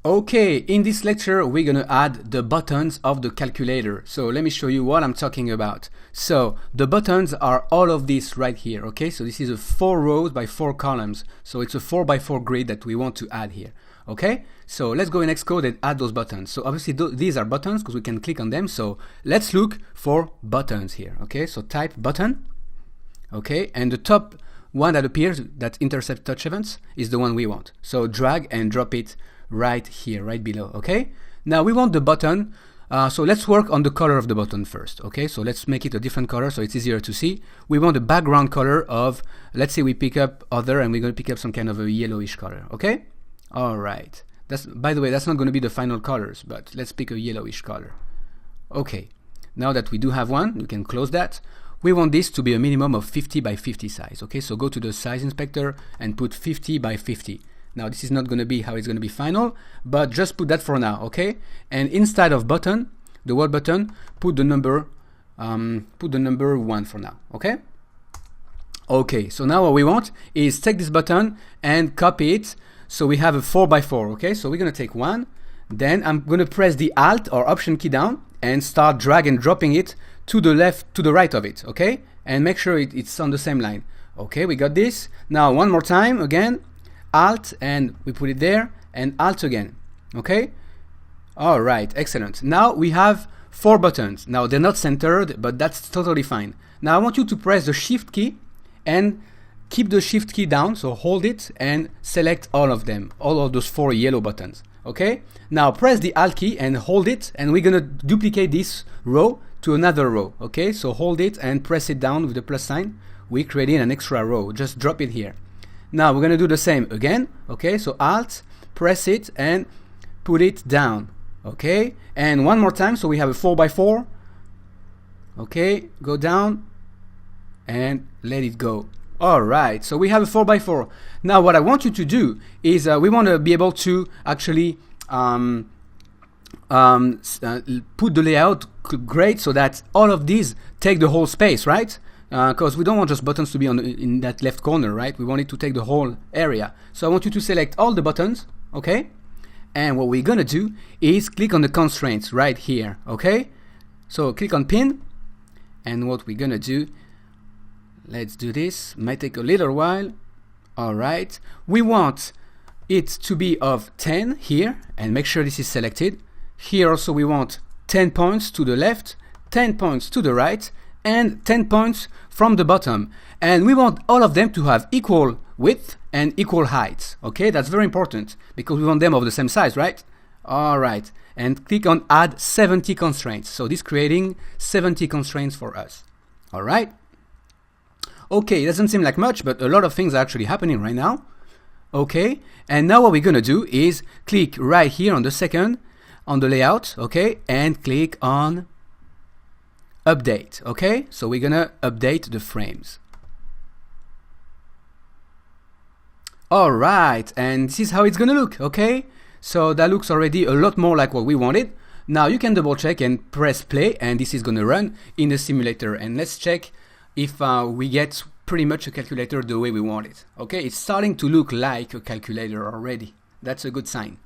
Okay, in this lecture we're gonna add the buttons of the calculator. So let me show you what I'm talking about. So the buttons are all of this right here, okay? So this is a 4 rows by 4 columns. So it's a 4 by 4 grid that we want to add here, okay? So let's go in Xcode and add those buttons. So obviously these are buttons because we can click on them. So let's look for buttons here, okay? So type button, okay? And the top one that appears that intercepts touch events is the one we want. So drag and drop it right here, right below, okay? Now we want the button, so let's work on the color of the button first, okay? So let's make it a different color so it's easier to see. We want a background color of, let's say we pick up other and we're going to pick up some kind of a yellowish color, okay? All right. That's, by the way, that's not going to be the final colors, but let's pick a yellowish color. Okay. Now that we do have one, we can close that. We want this to be a minimum of 50 by 50 size, okay? So go to the size inspector and put 50 by 50. Now this is not going to be how it's going to be final, but just put that for now, okay? And inside of button, the word button, put the number 1 for now, okay? Okay, so now what we want is take this button and copy it. So we have a 4 by 4, okay? So we're going to take one, then I'm going to press the Alt or Option key down and start drag and dropping it to the left, to the right of it, okay? And make sure it's on the same line. Okay, we got this. Now one more time, again, Alt, and we put it there, and Alt again, okay? All right, excellent. Now we have 4 buttons. Now they're not centered, but that's totally fine. Now I want you to press the Shift key and keep the Shift key down, so hold it and select all of them, all of those 4 yellow buttons, okay? Now press the Alt key and hold it, and we're gonna duplicate this row to another row, okay? So hold it and press it down with the plus sign. We're creating an extra row, just drop it here. Now we're gonna do the same again, okay? So Alt, press it and put it down, okay? And one more time, so we have a 4 by 4, okay? Go down and let it go. All right, so we have a 4 by 4. Now what I want you to do is we want to be able to actually put the layout great so that all of these take the whole space, right? Because we don't want just buttons to be in that left corner, right? We want it to take the whole area. So I want you to select all the buttons, okay? And what we're gonna do is click on the constraints right here, okay? So click on pin, and what we're gonna do, let's do this, might take a little while. All right, we want it to be of 10 here, and make sure this is selected. Here also we want 10 points to the left, 10 points to the right, and 10 points from the bottom. And we want all of them to have equal width and equal height, okay? That's very important because we want them of the same size, right? All right, and click on add 70 constraints. So this creating 70 constraints for us, all right? Okay, it doesn't seem like much, but a lot of things are actually happening right now. Okay, and now what we're gonna do is click right here on the second, on the layout, okay, and click on update, okay? So we're gonna update the frames. All right, and this is how it's gonna look, okay? So that looks already a lot more like what we wanted. Now you can double check and press play, and this is gonna run in the simulator. And let's check if we get pretty much a calculator the way we want it. Okay, it's starting to look like a calculator already. That's a good sign.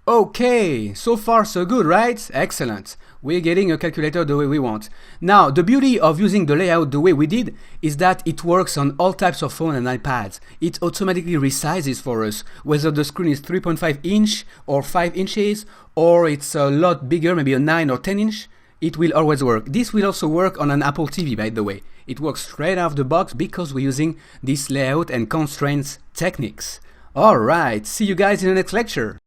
Okay, so far so good, right? Excellent. We're getting a calculator the way we want. Now, the beauty of using the layout the way we did is that it works on all types of phone and iPads. It automatically resizes for us, whether the screen is 3.5 inch or 5 inches, or it's a lot bigger, maybe a 9 or 10 inch, it will always work. This will also work on an Apple TV, by the way. It works straight out of the box because we're using this layout and constraints techniques. All right, see you guys in the next lecture.